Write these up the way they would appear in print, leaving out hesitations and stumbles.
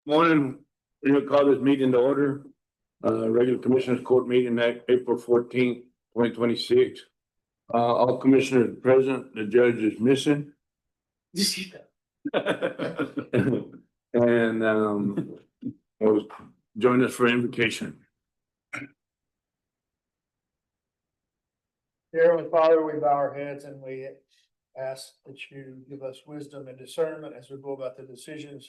Morning, we'll call this meeting to order. Regular Commissioners Court meeting at April 14th, 2026. All commissioners present, the judge is missing. And will join us for invocation. Dear Heavenly Father, we bow our heads and we ask that you give us wisdom and discernment as we go about the decisions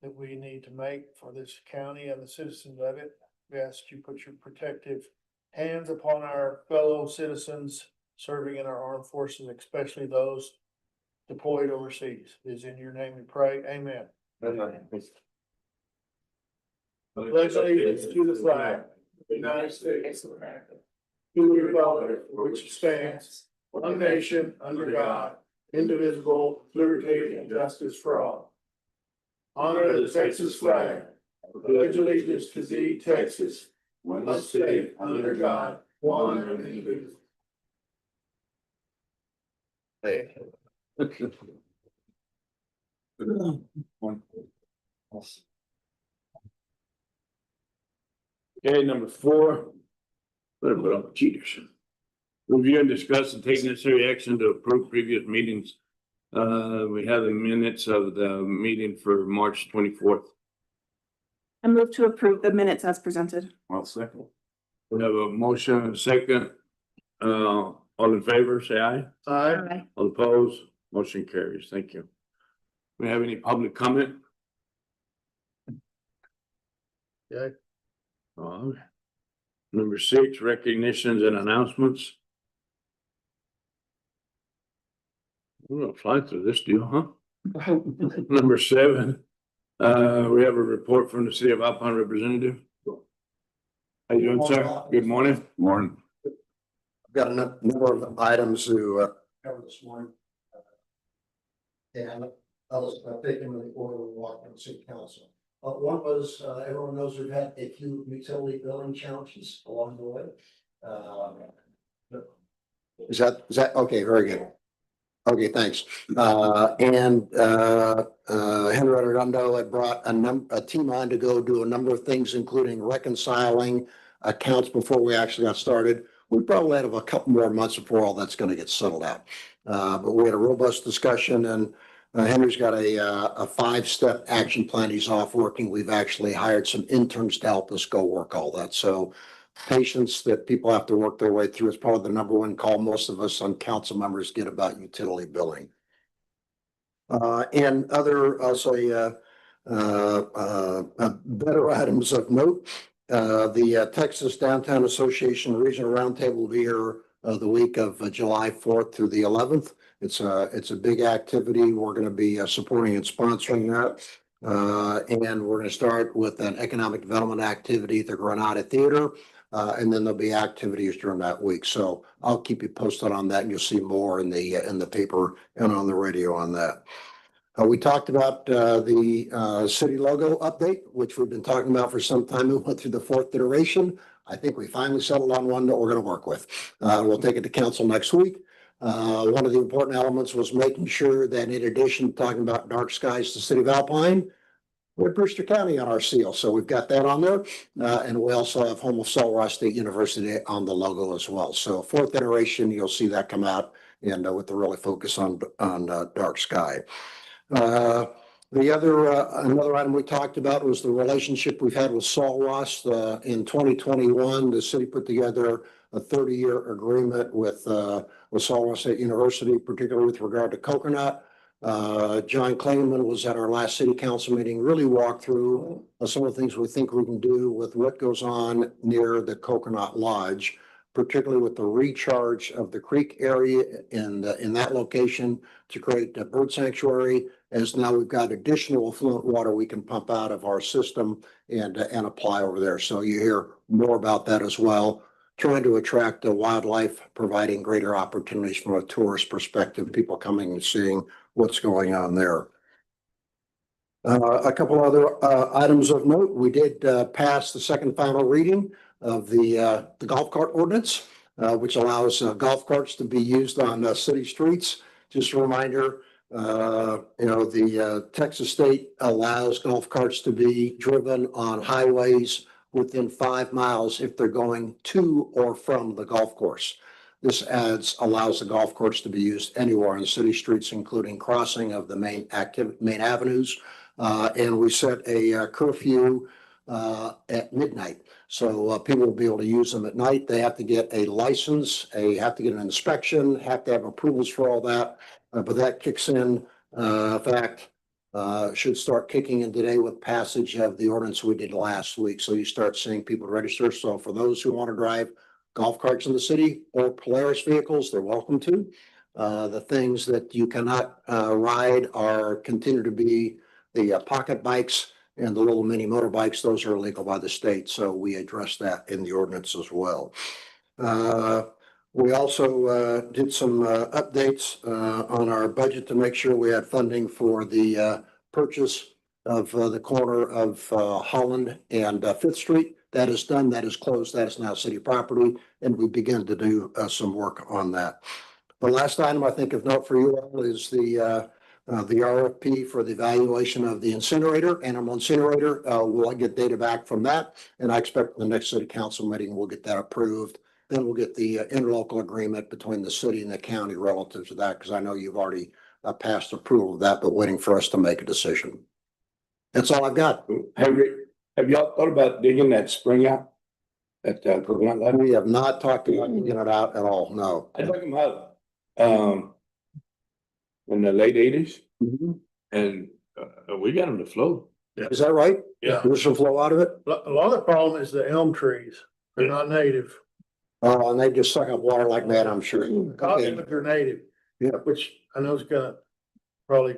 that we need to make for this county and the citizens of it. We ask you put your protective hands upon our fellow citizens serving in our armed forces, especially those deployed overseas. It is in your name we pray. Amen. Pledge allegiance to the flag of the United States of America, to the republic for which it stands, one nation under God, indivisible, liberty and justice for all. Honor the Texas flag. Pledge allegiance to thee, Texas, one state under God, one and indivisible. Hey. Okay, number 4. Better put on cheaters. Review and discuss and take necessary action to approve previous meetings. We have the minutes of the meeting for March 24th. I move to approve the minutes as presented. I'll second. We have a motion and a second. All in favor, say aye. Aye. All opposed, motion carries. Thank you. We have any public comment? Okay. Number 6, recognitions and announcements. We're gonna fly through this deal, huh? Number 7, we have a report from the city of Alpine representative. How you doing, sir? Good morning. Morning. I've got a number of items to cover this morning. And I'll take them in the order we walk in the city council. One was, everyone knows we've had a few utility billing challenges along the way. Is that okay? Very good. Okay, thanks. Henry Redondo had brought a team on to go do a number of things, including reconciling accounts before we actually got started. We probably have a couple more months before all that's going to get settled out. But we had a robust discussion, and Henry's got a 5-step action plan he's off working. We've actually hired some interns to help us go work all that. So patience that people have to work their way through is probably the number one call most of us on council members get about utility billing. And other, I'll say, better items of note. The Texas Downtown Association Regional Roundtable will be here the week of July 4th through the 11th. It's a big activity. We're going to be supporting and sponsoring that. And we're going to start with an economic development activity at the Granada Theater. And then there'll be activities during that week. So I'll keep you posted on that, and you'll see more in the paper and on the radio on that. We talked about the city logo update, which we've been talking about for some time. We went through the 4th iteration. I think we finally settled on one that we're going to work with. We'll take it to council next week. One of the important elements was making sure that in addition to talking about dark skies, the city of Alpine, we had Brewster County on our seal. So we've got that on there. And we also have home of Colorado State University on the logo as well. So 4th iteration, you'll see that come out, and with the really focus on dark sky. Another item we talked about was the relationship we've had with Sol Ross. In 2021, the city put together a 30-year agreement with Sol Ross State University, particularly with regard to coconut. John Klingman was at our last city council meeting, really walked through some of the things we think we can do with what goes on near the Coconut Lodge, particularly with the recharge of the creek area in that location to create a bird sanctuary. As now we've got additional affluent water we can pump out of our system and apply over there. So you hear more about that as well. Trying to attract the wildlife, providing greater opportunities from a tourist perspective, people coming and seeing what's going on there. A couple other items of note. We did pass the second final reading of the golf cart ordinance, which allows golf carts to be used on city streets. Just a reminder, The Texas state allows golf carts to be driven on highways within 5 miles if they're going to or from the golf course. This allows the golf course to be used anywhere on the city streets, including crossing of the main avenues. And we set a curfew at midnight. So people will be able to use them at night. They have to get a license, have to get an inspection, have to have approvals for all that. But that kicks in, should start kicking in today with passage of the ordinance we did last week. So you start seeing people register. So for those who want to drive golf carts in the city or Polaris vehicles, they're welcome to. The things that you cannot ride continue to be the pocket bikes and the little mini motorbikes. Those are illegal by the state. So we address that in the ordinance as well. We also did some updates on our budget to make sure we had funding for the purchase of the corner of Holland and Fifth Street. That is done. That is closed. That is now city property, and we begin to do some work on that. The last item I think of note for you all is the RFP for the evaluation of the animal incinerator. We'll get data back from that, and I expect the next city council meeting we'll get that approved. Then we'll get the interlocal agreement between the city and the county relative to that, because I know you've already passed approval of that, but waiting for us to make a decision. That's all I've got. Have y'all thought about digging that spring out? We have not talked about getting it out at all. No. I talking about in the late '80s, and we got them to flow. Is that right? Yeah. There's some flow out of it. A lot of the problem is the elm trees. They're not native. Oh, and they just suck up water like that, I'm sure. Cottonwoods are native. Yeah. Which I know is gonna probably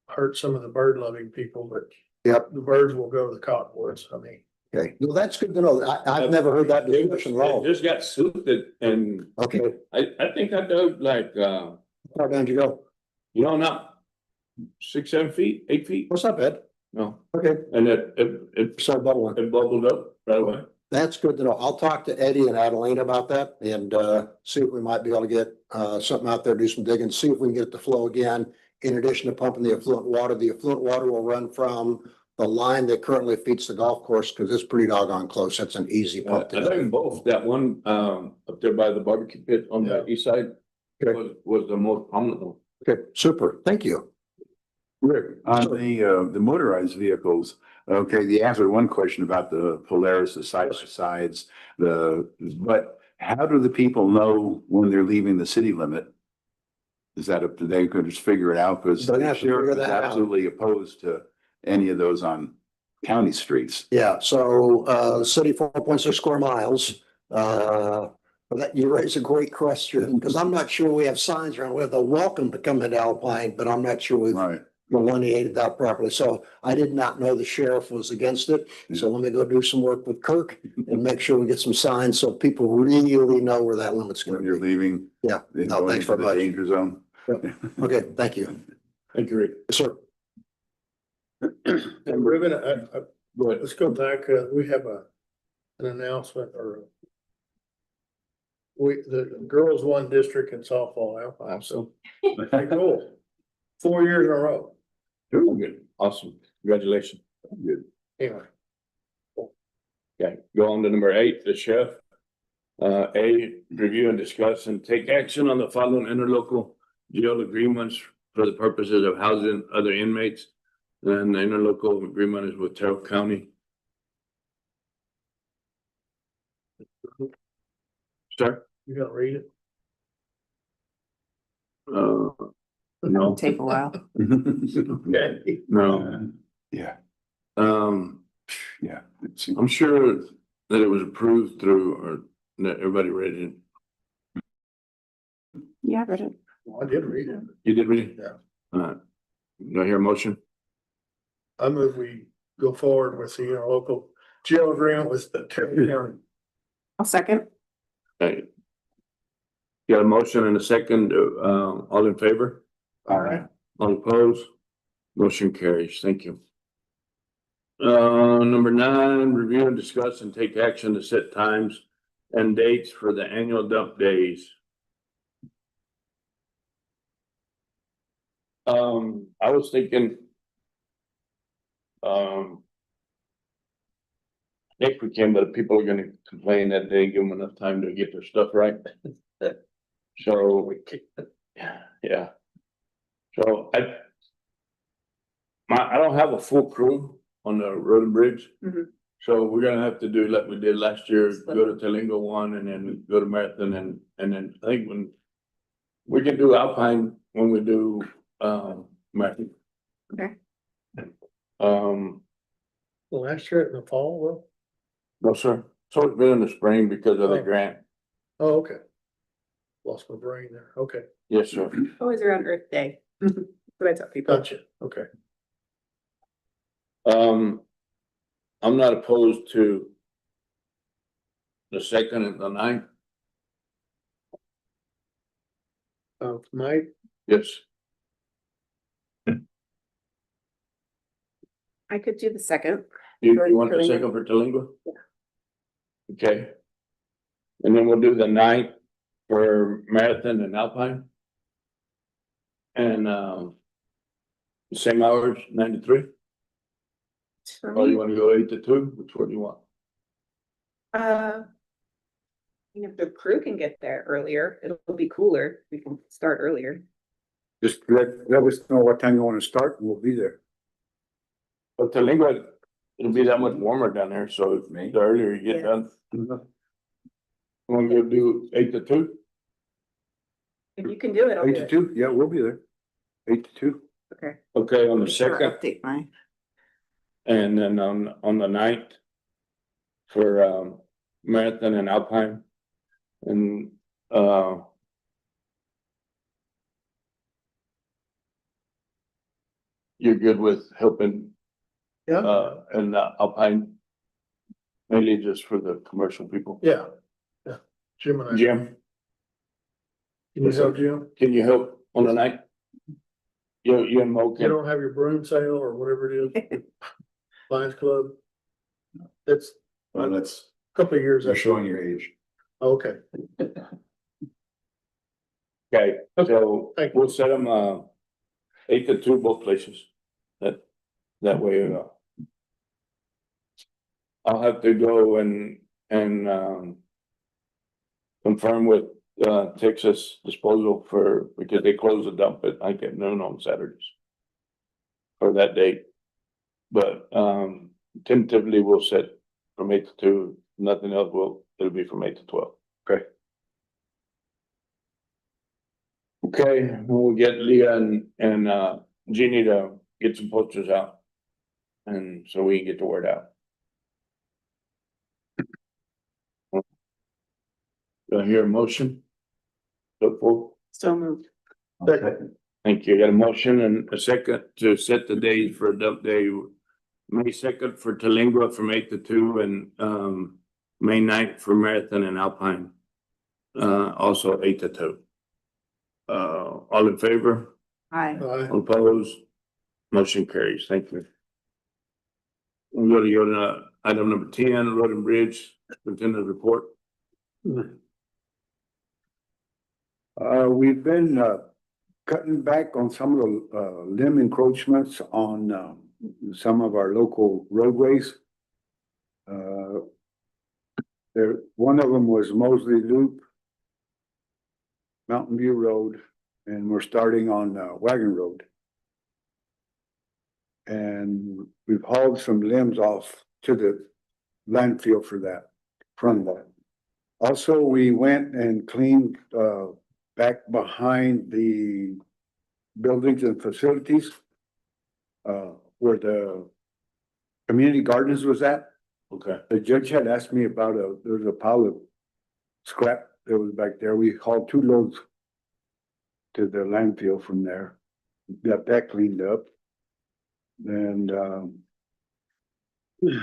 hurt some of the bird loving people, but Yep. the birds will go to the cottonwoods. I mean, Okay. Well, that's good to know. I've never heard that discussion at all. It just got souped and Okay. I think I dug like How far down did you go? not 6, 7 feet, 8 feet. What's up, Ed? No, Okay. and it Start bubbling. bubbled up right away. That's good to know. I'll talk to Eddie and Adeline about that and see if we might be able to get something out there, do some digging, see if we can get it to flow again. In addition to pumping the affluent water will run from the line that currently feeds the golf course, because it's pretty doggone close. That's an easy pump. I dug them both. That one up there by the barbecue pit on the east side Okay. was the most prominent one. Okay, super. Thank you. Rick, on the motorized vehicles, okay, you answered one question about the Polaris, the side by sides, but how do the people know when they're leaving the city limit? Is that up to they could just figure it out? Because They're gonna the have to figure sheriff is that out. absolutely opposed to any of those on county streets. Yeah, so city 4.6 square miles. That you raise a great question, because I'm not sure we have signs around. We have the welcome to come into Alpine, but I'm not sure we've Right. delineated that properly. So I did not know the sheriff was against it. So let me go do some work with Kirk and make sure we get some signs so people really know where that limit's When gonna you're be. leaving. Yeah, and no, going thanks into very much. the danger zone. Okay, thank you. Thank you, Rick. Yes, sir. and Ruben, Go ahead. let's go back. We have an announcement or the girls won district in softball Alpine, so pretty cool. 4 years in a row. Good. Awesome. Congratulations. Good. Anyway, Okay, go on to number 8, the sheriff. A, review and discuss and take action on the following interlocal jail agreements for the purposes of housing other inmates. And the interlocal agreement is with Terrell County. Sir? you gonna read it? No, Take a while. okay, no, Yeah, yeah. It's- I'm sure that it was approved through, or that everybody read it. Yeah, I read it. Well, I did read it. You did read it? Yeah. Do I hear a motion? I move we go forward with the interlocal jail agreement with the Terry County. I'll second. Okay. Got a motion and a second, all in favor? All right. All opposed? Motion carries. Thank you. Number 9, review and discuss and take action to set times and dates for the annual dump days. I was thinking. Next weekend, but people are gonna complain that they didn't give them enough time to get their stuff right. So, yeah. So I don't have a full crew on the road and bridge. Mhm. So we're gonna have to do like we did last year, go to Telingo one and then go to Marathon and then I think when. We can do Alpine when we do, Marathon. Okay. Last year in the fall, well, No, sir. It's always been in the spring because of the Oh. grant. oh, okay. Lost my brain there. Okay, Yes, sir. Always around Earth Day. What I tell people. gotcha. Okay. I'm not opposed to the second and the ninth. Mike, Yes. I could do the second. You For want the Telingo? second for Telingo? Yeah. Okay. And then we'll do the ninth for Marathon and Alpine. And, same hours, 9 to 3, or you wanna go 8 to 2, which one do you want? If the crew can get there earlier, it'll be cooler. We can start earlier. Just let us know what time you want to start and we'll be there. But Telingo, it'll be that much warmer down there, so May. the earlier you get Yes. done. Wanna go do 8 to 2? If you can do it, I'll Eight do to it. two, yeah, we'll be there. 8 to 2. Okay. Okay, on the Sure, second, update my. and then on the ninth. For Marathon and Alpine. And you're good with helping yeah, and Alpine. Mainly just for the commercial people. yeah. Jim and I. Jim, Can you help Jim? can you help on the night? You and Mo You can, don't have your broom sale or whatever it is, Lions Club? That's Well, that's, a couple of years. you're showing your age. Okay, okay, so Thank you. we'll set them 8 to 2 both places. That way, I'll have to go and confirm with Texas Disposal because they close the dump at like at noon on Saturdays. For that date. But tentatively we'll set from 8 to 2, nothing else it'll be from 8 to 12. Okay. Okay, we'll get Leah and Jeannie to get some posters out. And so we can get the word out. Do I hear a motion? So forth. So moved. Second. Thank you. Got a motion and a second to set the date for dump day. May 2nd for Telingo from 8 to 2 and May 9th for Marathon and Alpine. Also 8 to 2. All in favor? Hi. All opposed? Motion carries. Thank you. We'll go to item number 10, Road and Bridge, Superintendent report. We've been cutting back on some of the limb encroachments on some of our local roadways. One of them was Mosley Loop, Mountain View Road, and we're starting on Wagon Road. And we've hauled some limbs off to the landfill for that, from that. Also, we went and cleaned back behind the buildings and facilities where the community gardens was at. Okay. The judge had asked me about there was a pile of scrap that was back there. We hauled 2 loads to the landfill from there. Got that cleaned up. And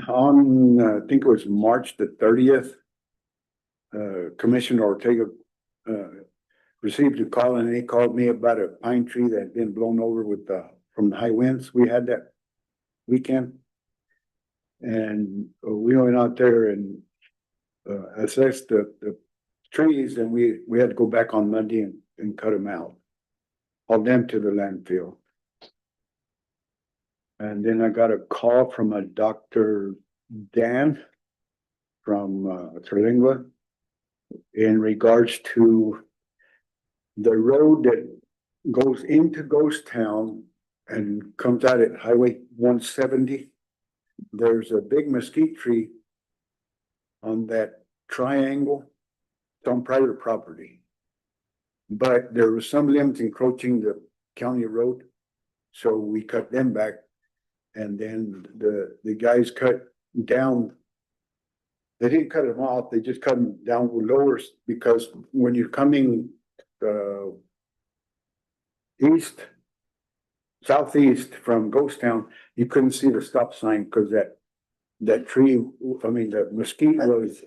on, I think it was March the 30th, Commissioner Ortega received a call and he called me about a pine tree that had been blown over from the high winds we had that weekend. And we went out there and assessed the trees and we had to go back on Monday and cut them out. Hauled them to the landfill. And then I got a call from a Dr. Dan from Terlingua in regards to the road that goes into Ghost Town and comes out at Highway 170. There's a big mesquite tree on that triangle. It's on private property. But there was some limbs encroaching the county road, so we cut them back. And then the guys cut down. They didn't cut them off, they just cut them down lower, because when you're coming east, southeast from Ghost Town, you couldn't see the stop sign because that tree, I mean, the mesquite was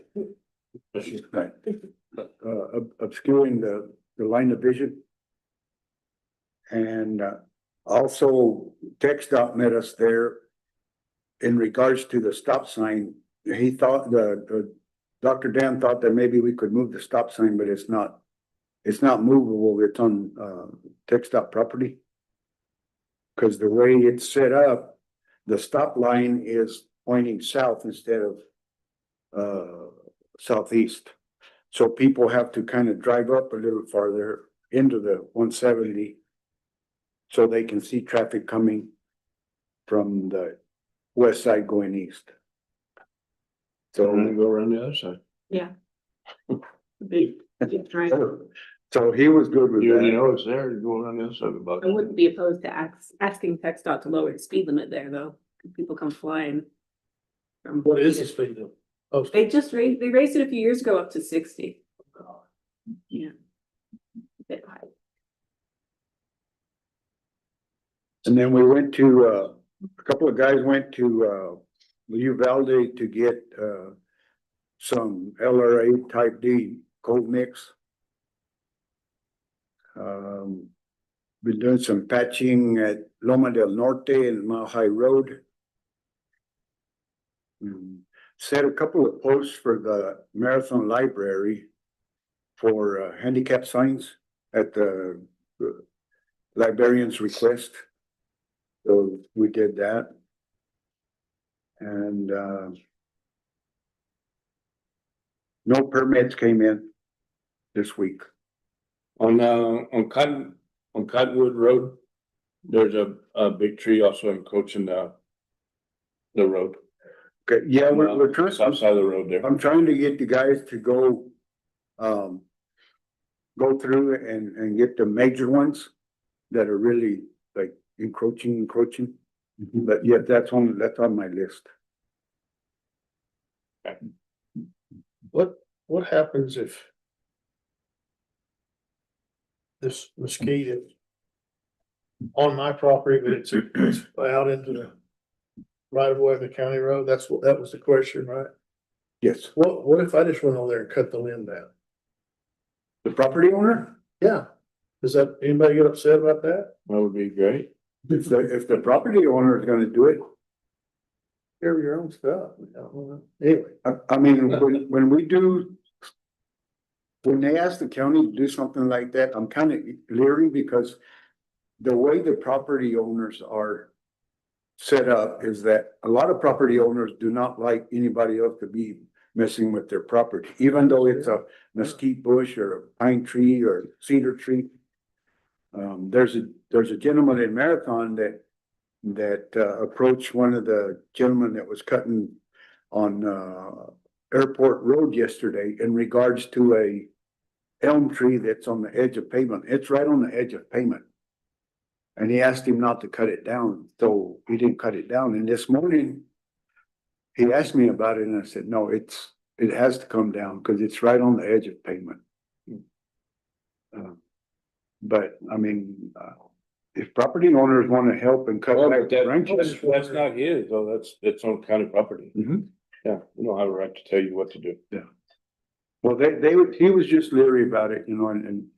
obscuring the line of vision. And also TxDOT met us there in regards to the stop sign. He thought the Dr. Dan thought that maybe we could move the stop sign, but it's not movable. It's on TxDOT property. Because the way it's set up, the stop line is pointing south instead of southeast. So people have to kind of drive up a little farther into the 170 so they can see traffic coming from the west side going east. So I'm gonna go around the other side. Yeah. Big triangle. So he was good with You already that. know it's there, go around the other side of the box. I wouldn't be opposed to asking TxDOT to lower the speed limit there, though. People come flying. From What is the speed limit? Oh, They raised it a few years ago up to 60. Yeah. A bit high. And then we went to, a couple of guys went to Uvalde to get some LRA type D cold mix. Been doing some patching at Loma del Norte and Mile High Road. Set a couple of posts for the Marathon Library for handicap signs at the librarian's request. So we did that. And no permits came in this week. On Cottonwood Road, there's a big tree also encroaching the road. Okay, yeah, we're trying. South side of the road there. I'm trying to get the guys to go through and get the major ones that are really like encroaching. But yeah, that's on my list. what happens if this mesquite is on my property, but it's out into the right of way of the county road? That was the question, right? Yes, What if I just went over there and cut the limb down? the property owner, Yeah. Does anybody get upset about that? That would be great. if the property owner is gonna do it, Carry your own stuff. Anyway, I mean, when they ask the county to do something like that, I'm kind of leery because the way the property owners are set up is that a lot of property owners do not like anybody else to be messing with their property, even though it's a mesquite bush or a pine tree or cedar tree. There's a gentleman in Marathon that approached one of the gentlemen that was cutting on Airport Road yesterday in regards to a elm tree that's on the edge of pavement. It's right on the edge of pavement. And he asked him not to cut it down, so he didn't cut it down. And this morning, he asked me about it and I said, no, it has to come down because it's right on the edge of pavement. But I mean, if property owners want to help and cut Well, back but that- branches. that's not his, though, that's on county property. Mhm. Yeah, we don't have a right to tell you what to do. Well, he was just leery about it, and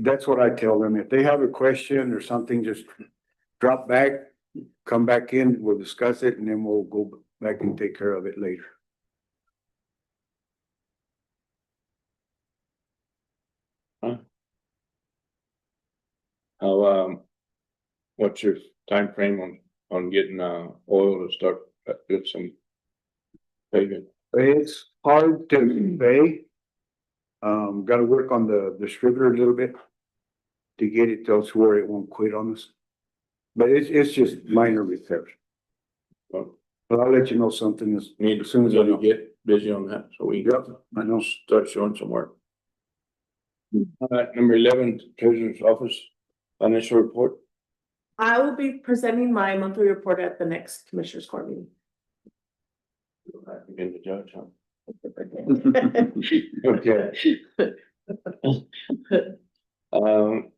that's what I tell them. If they have a question or something, just drop back, come back in, we'll discuss it, and then we'll go back and take care of it later. How, what's your time frame on getting, oil to start, get some paving? It's hard to say. Gotta work on the distributor a little bit to get it to where it won't quit on us. But it's just minor repairs. Well, But I'll let you know something as Need soon as I to know. get busy on that, so we Yep, I know. start showing some work. All right, number 11, treasurer's office, financial report. I will be presenting my monthly report at the next commissioners court meeting. Begin the judge, huh? Okay.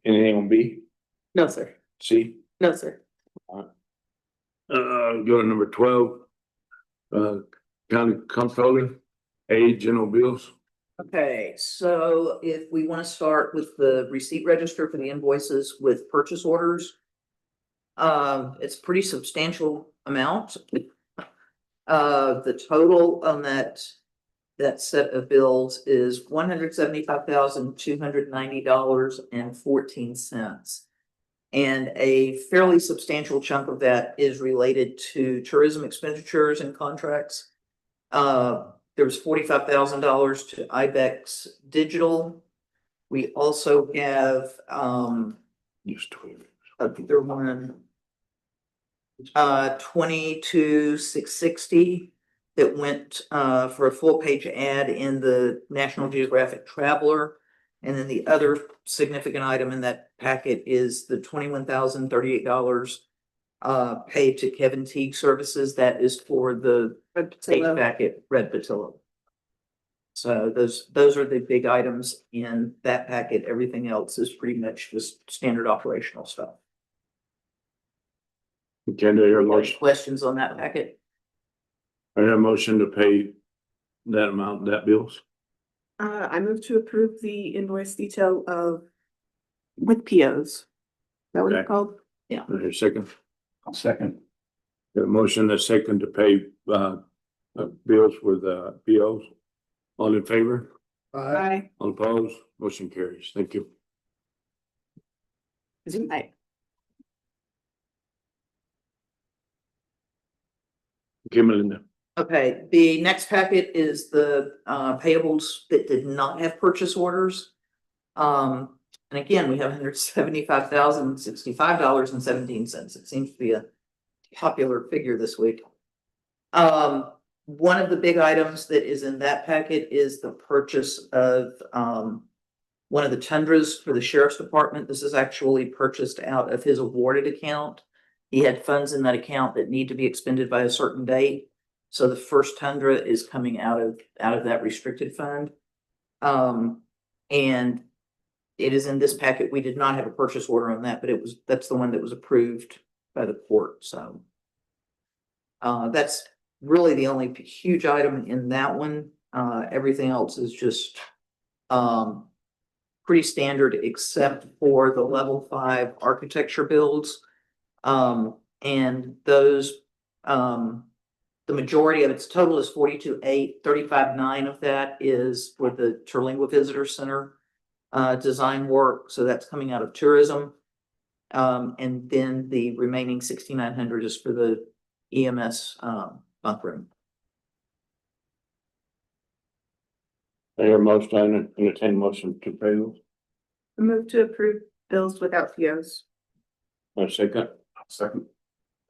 Anything on B, No, sir. C? No, sir. Go to number 12. County comptroller, A, general bills. Okay, so if we want to start with the receipt register for the invoices with purchase orders. It's a pretty substantial amount. The total on that set of bills is $175,290.14. And a fairly substantial chunk of that is related to tourism expenditures and contracts. There was $45,000 to IBEX Digital. We also have, Just 12. other one, 22,660 that went, for a full page ad in the National Geographic Traveler. And then the other significant item in that packet is the $21,038 paid to Kevin Teague Services. That is for the HVAC at Red Patillo. So those are the big items in that packet. Everything else is pretty much just standard operational stuff. Okay, do I hear a Any motion? questions on that packet? I hear a motion to pay that amount, that bills. I move to approve the invoice detail of with POs. Is that what Okay. it's called? I hear a second. I'll second. Got a motion, a second to pay, bills with, POs. All in favor? Aye. All opposed? Motion carries. Thank you. Aye. Okay, Melinda. Okay, the next packet is the payables that did not have purchase orders. And again, we have $175,065.17. It seems to be a popular figure this week. One of the big items that is in that packet is the purchase of one of the Tundras for the sheriff's department. This is actually purchased out of his awarded account. He had funds in that account that need to be expended by a certain date. So the first Tundra is coming out of that restricted fund. And it is in this packet. We did not have a purchase order on that, but that's the one that was approved by the court. So that's really the only huge item in that one. Everything else is just pretty standard except for the level 5 architecture builds. And those, the majority of its total is 42,800, 35,900 of that is for the Terlingua Visitor Center design work. So that's coming out of tourism. And then the remaining 6,900 is for the EMS bunk room. I hear a motion, entertain motion to pay those. I move to approve bills without POs. A second. Second.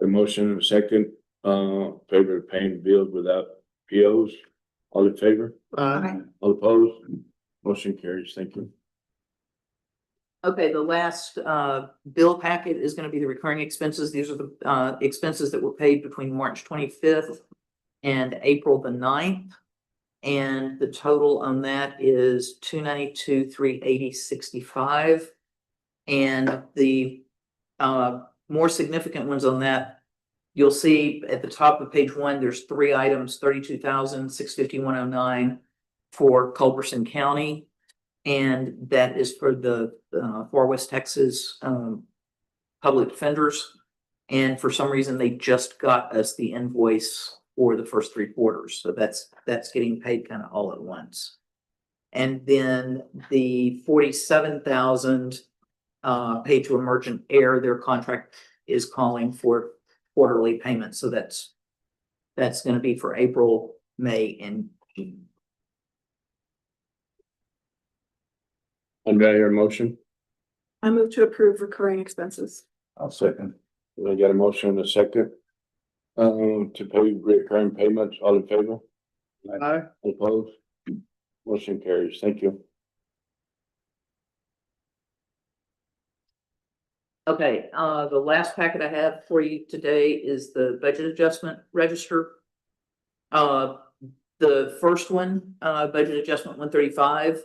A motion and a second, favor of paying bills without POs. All in favor? Aye. All opposed? Motion carries. Thank you. Okay, the last bill packet is going to be the recurring expenses. These are the expenses that were paid between March 25th and April the 9th. And the total on that is $292,380.65. And the more significant ones on that, you'll see at the top of page 1, there's 3 items, $32,651.09 for Culberson County. And that is for the Far West Texas public defenders. And for some reason, they just got us the invoice for the first 3 quarters. So that's getting paid kind of all at once. And then the 47,000 paid to Emergent Air, their contract is calling for quarterly payments, so that's gonna be for April, May, and June. And do I hear a motion? I move to approve recurring expenses. I'll second. I got a motion and a second. To pay recurring payments, all in favor? Aye. Opposed? Motion carries. Thank you. Okay, the last packet I have for you today is the budget adjustment register. The first one, budget adjustment 135,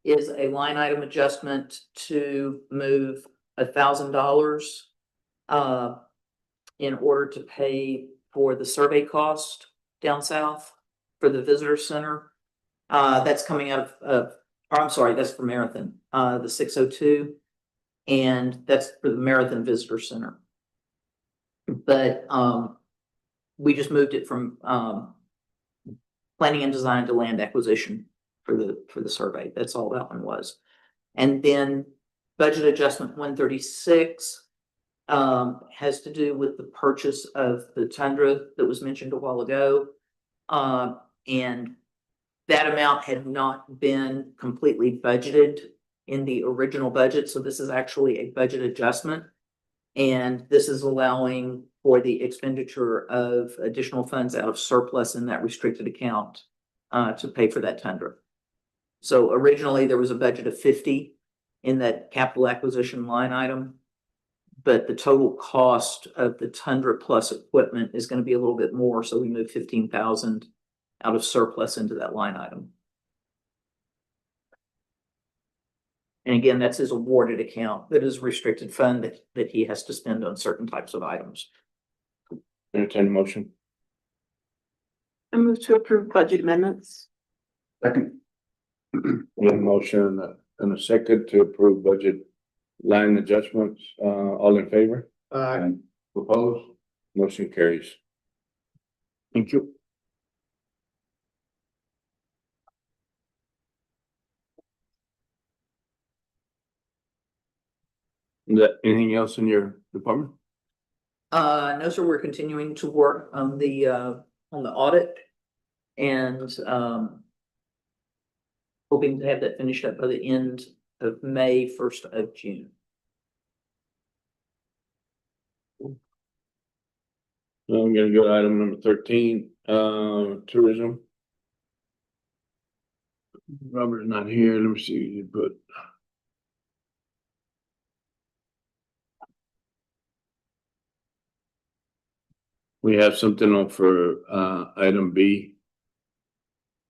is a line item adjustment to move $1,000 in order to pay for the survey cost down south for the visitor center. That's coming out or I'm sorry, that's for Marathon, the 602. And that's for the Marathon Visitor Center. But we just moved it from planning and design to land acquisition for the survey. That's all that one was. And then budget adjustment 136 has to do with the purchase of the Tundra that was mentioned a while ago. And that amount had not been completely budgeted in the original budget, so this is actually a budget adjustment. And this is allowing for the expenditure of additional funds out of surplus in that restricted account to pay for that Tundra. So originally there was a budget of 50 in that capital acquisition line item, but the total cost of the Tundra plus equipment is going to be a little bit more, so we moved 15,000 out of surplus into that line item. And again, that's his awarded account, that is restricted fund that he has to spend on certain types of items. Entertain a motion. I move to approve budget amendments. Second. We have a motion and a second to approve budget line adjustments. All in favor? Aye. Opposed? Motion carries. Thank you. Is that anything else in your department? No, sir, we're continuing to work on the audit and hoping to have that finished up by the end of May, 1st of June. I'm gonna go to item number 13, tourism. Robert's not here. Let me see what you put. We have something on for item B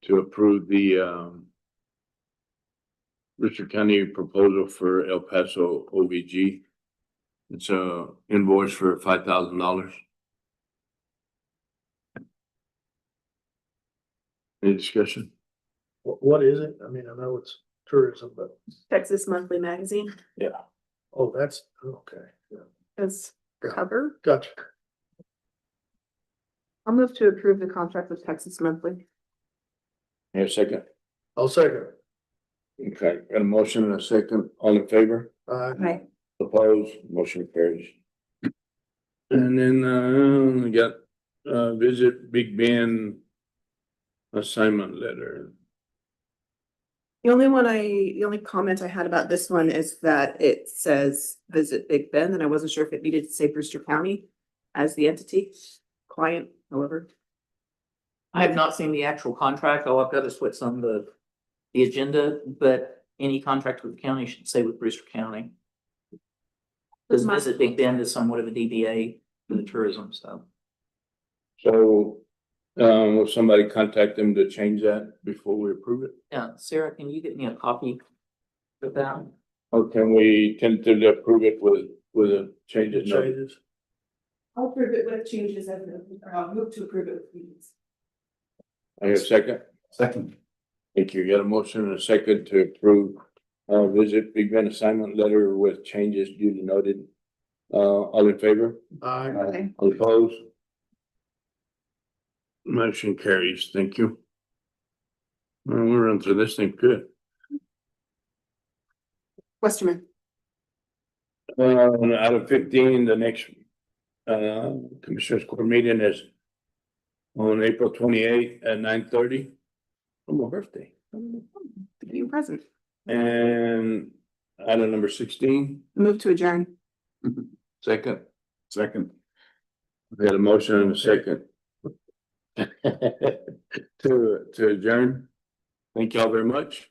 to approve the Brewster County proposal for El Paso OVG. It's a invoice for $5,000. Any discussion? What is it? I mean, I know it's tourism, but, Texas Monthly Magazine oh, that's, okay, yeah, as cover. gotcha. I'll move to approve the contract with Texas Monthly. Here, a second. I'll second. Okay, got a motion and a second. All in favor? Aye. Opposed? Motion carries. And then we got visit Big Ben assignment letter. The only comment I had about this one is that it says visit Big Ben, and I wasn't sure if it needed to say Brewster County as the entity, client, however. I have not seen the actual contract. All I've got is what's on the agenda, but any contract with the county should say with Brewster County. Because Visit Big Bend is somewhat of a DBA for the tourism, so. So will somebody contact them to change that before we approve it? Yeah, Sarah, can you get me a copy of that? Or can we tentatively approve it with a change It of note? changes. I'll approve it with changes and I'll move to approve it with changes. I hear a second. Second. Thank you. Got a motion and a second to approve visit Big Ben assignment letter with changes duly noted. All in favor? Aye. Okay. All opposed? Motion carries. Thank you. Well, we'll run through this thing good. Westerman. Out of 15, the next Commissioners Court meeting is on April 28th at 9:30 for my birthday. To give you a present. And item number 16, Move to adjourn. second. Second. We had a motion and a second. To adjourn. Thank y'all very much.